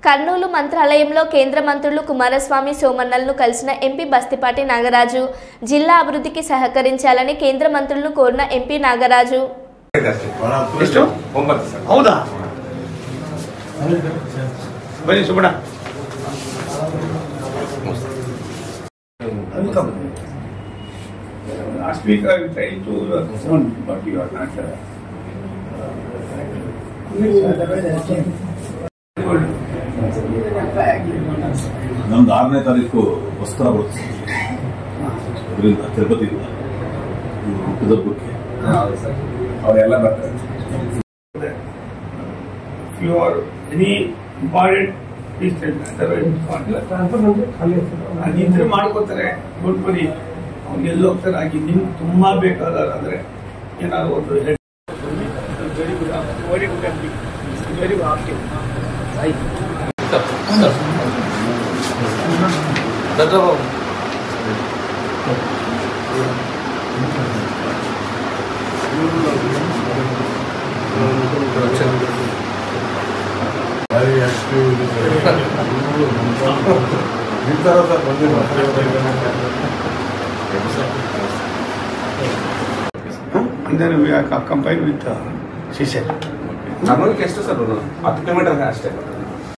కర్నూలు మంత్రాలయంలో కేంద్ర మంత్రులు కుమారస్వామి సోమన్నలను కలిసిన ఎంపీ బస్తిపాటి నాగరాజు జిల్లా అభివృద్ధికి సహకరించాలని కేంద్ర మంత్రులను కోరిన MP Nagaraju. Last week I tried to phone, but you are not. ನಮ್ದು 6ನೇ ತಾರೀಕು ವಸ್ತ್ರ ಬರುತ್ತೆ ತಿರುಪತಿ ಹುಟ್ಟದಬ್ಬಕ್ಕೆ ಅವರೆಲ್ಲ ಬರ್ತಾರೆ. If you are any important ಅದಿದ್ರೆ ಮಾಡ್ಕೋತಾರೆ. ಡೋಂಟ್ ವರಿ, ಅವ್ರಿಗೆ ಎಲ್ಲಿ ಹೋಗ್ತಾರೆ ಆಗಿ ನಿಮ್ಗೆ ತುಂಬಾ ಬೇಕಾದ್ರೆ ಏನಾದ್ರು ಒಂದು very good very good very good active and then we are combined with CSET. Normally, ಎಷ್ಟು ಸರ್ 10 ಕಿಲೋಮೀಟರ್ ಅಷ್ಟೇ.